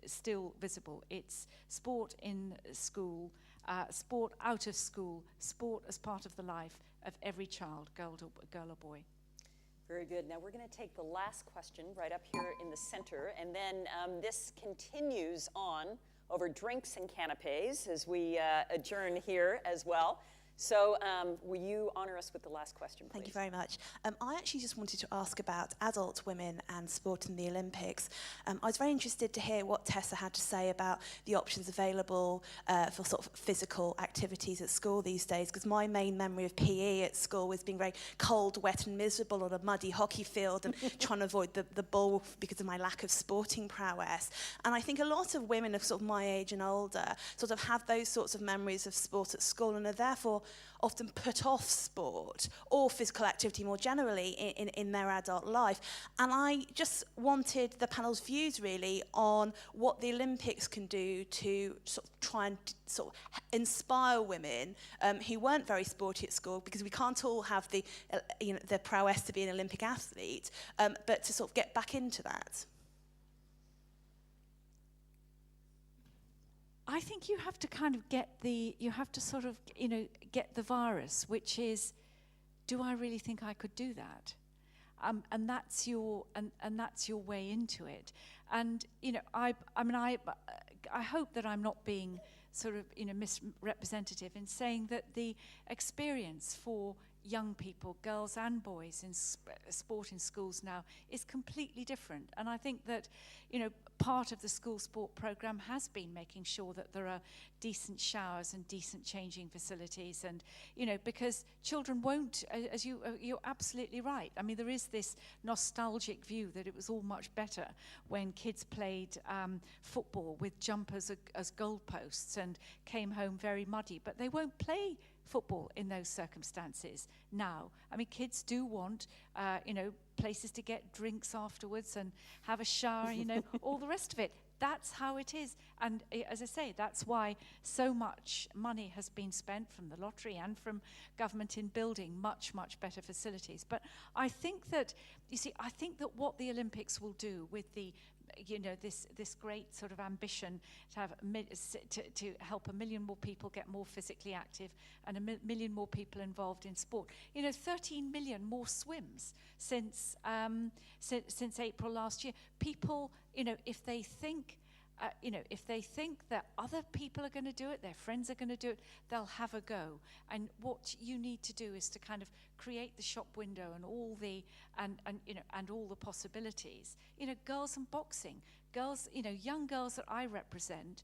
still visible. It's sport in school, sport out of school, sport as part of the life of every child, girl or boy. Very good. Now we're going to take the last question right up here in the center, and then this continues on over drinks and canapes as we adjourn here as well. So will you honor us with the last question, please? Thank you very much. I actually just wanted to ask about adult women and sport in the Olympics. I was very interested to hear what Tessa had to say about the options available for sort of physical activities at school these days, because my main memory of PE at school was being very cold, wet and miserable on a muddy hockey field and trying to avoid the ball because of my lack of sporting prowess. And I think a lot of women of sort of my age and older sort of have those sorts of memories of sport at school and are therefore often put off sport or physical activity more generally in their adult life. And I just wanted the panel's views really on what the Olympics can do to sort of try and sort of inspire women who weren't very sporty at school, because we can't all have the the prowess to be an Olympic athlete, but to sort of get back into that. I think you have to kind of get the virus, which is, do I really think I could do that? And that's your way into it. And I hope that I'm not being sort of misrepresentative in saying that the experience for young people, girls and boys in sport in schools now is completely different. And I think that part of the school sport program has been making sure that there are decent showers and decent changing facilities, and because children won't, as you're absolutely right. I mean, there is this nostalgic view that it was all much better when kids played football with jumpers as goalposts and came home very muddy, but they won't play football in those circumstances now. I mean, kids do want places to get drinks afterwards and have a shower, all the rest of it. That's how it is. And as I say, that's why so much money has been spent from the lottery and from government in building much, much better facilities. But I think that, I think that what the Olympics will do with the this great sort of ambition to have to help 1 million more people get more physically active and 1 million more people involved in sport. 13 million more swims since April last year. People, if they think that other people are going to do it, their friends are going to do it, they'll have a go. And what you need to do is to kind of create the shop window and all the and all the possibilities. Girls and boxing, girls, young girls that I represent,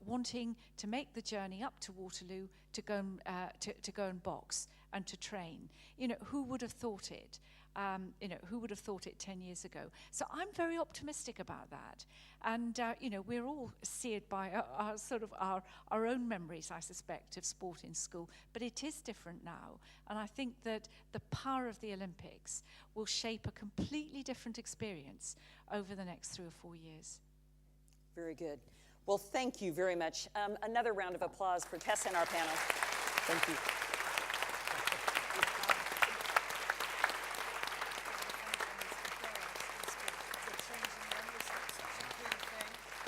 wanting to make the journey up to Waterloo to go and box and to train. Who would have thought it? Who would have thought it 10 years ago? So I'm very optimistic about that. And, we're all seared by our own memories, I suspect, of sport in school. But it is different now. And I think that the power of the Olympics will shape a completely different experience over the next 3 or 4 years. Very good. Well, thank you very much. Another round of applause for Tessa and our panel. Thank you.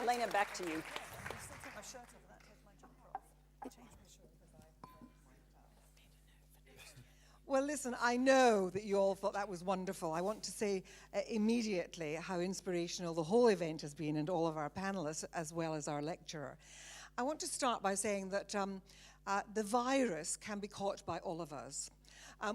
Elena, back to you. Well, listen, I know that you all thought that was wonderful. I want to say immediately how inspirational the whole event has been, and all of our panelists, as well as our lecturer. I want to start by saying that the virus can be caught by all of us.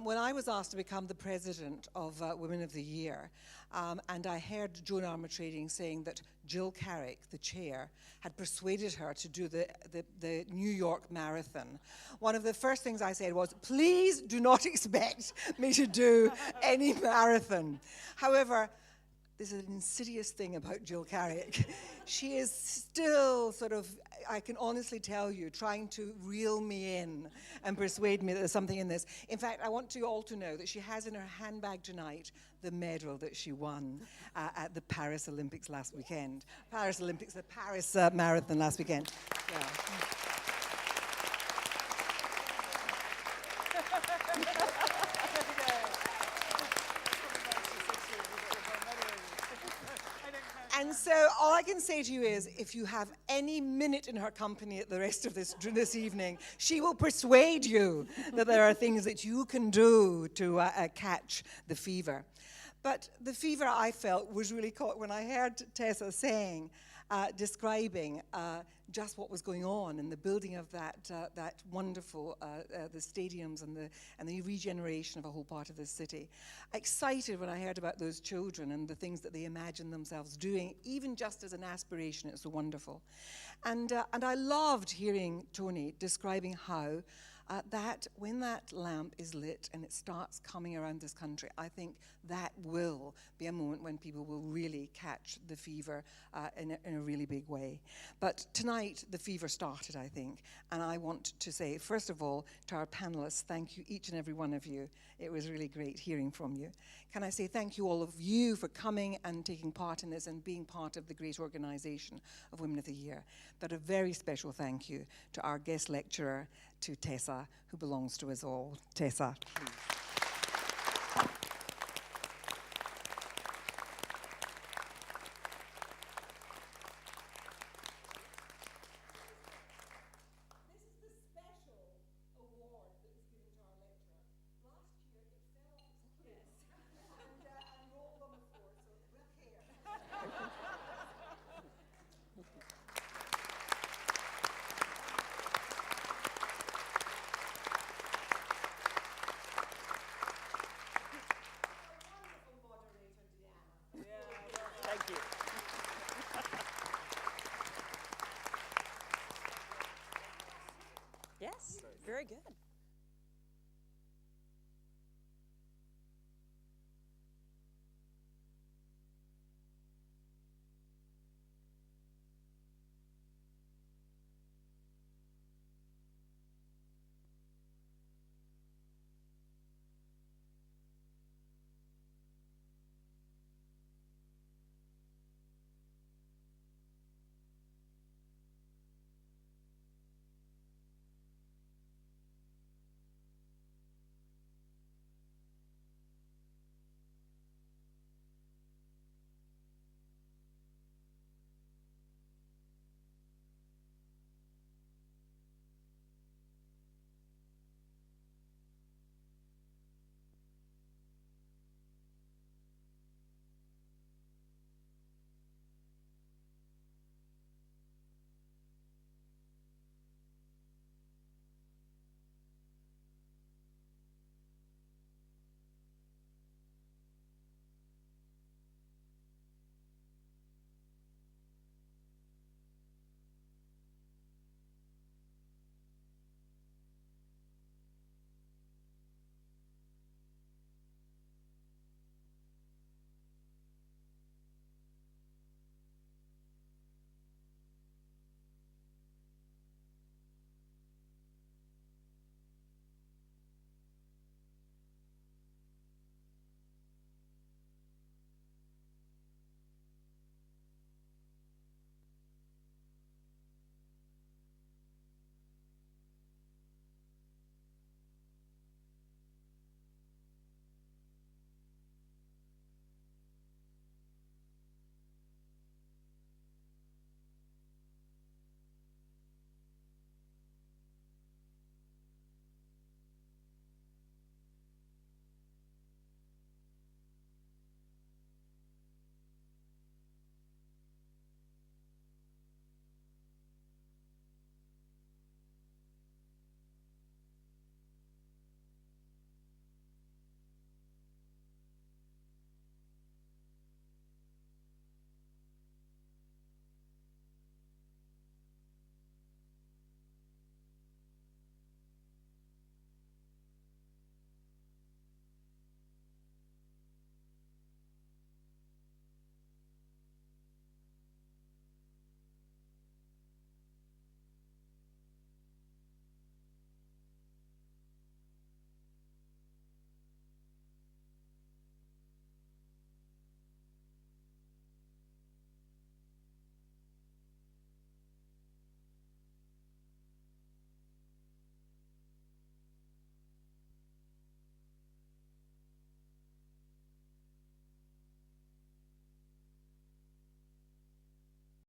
When I was asked to become the president of Women of the Year, and I heard Joan Armatrading saying that Jill Carrick, the chair, had persuaded her to do the New York Marathon, one of the first things I said was, please do not expect me to do any marathon. However, there's an insidious thing about Jill Carrick. She is still sort of, I can honestly tell you, trying to reel me in and persuade me that there's something in this. In fact, I want you all to know that she has in her handbag tonight the medal that she won at the Paris Olympics last weekend. The Paris Marathon last weekend. Yeah. And so know, all I can say to you is, if you have any minute in her company at the rest of this evening, she will persuade you that there are things that you can do to catch the fever. But the fever I felt was really caught when I heard Tessa saying, describing just what was going on in the building of that wonderful, the stadiums and the regeneration of a whole part of the city. Excited when I heard about those children and the things that they imagine themselves doing, even just as an aspiration. It's so wonderful. And I loved hearing Tony describing how that when that lamp is lit and it starts coming around this country, I think that will be a moment when people will really catch the fever in a really big way. But tonight, the fever started, I think, and I want to say, first of all, to our panelists, thank you, each and every one of you. It was really great hearing from you. Can I say thank you all of you for coming and taking part in this and being part of the great organization of Women of the Year. But a very special thank you to our guest lecturer, to Tessa, who belongs to us all. Tessa, please. Thank you. Yes, very good.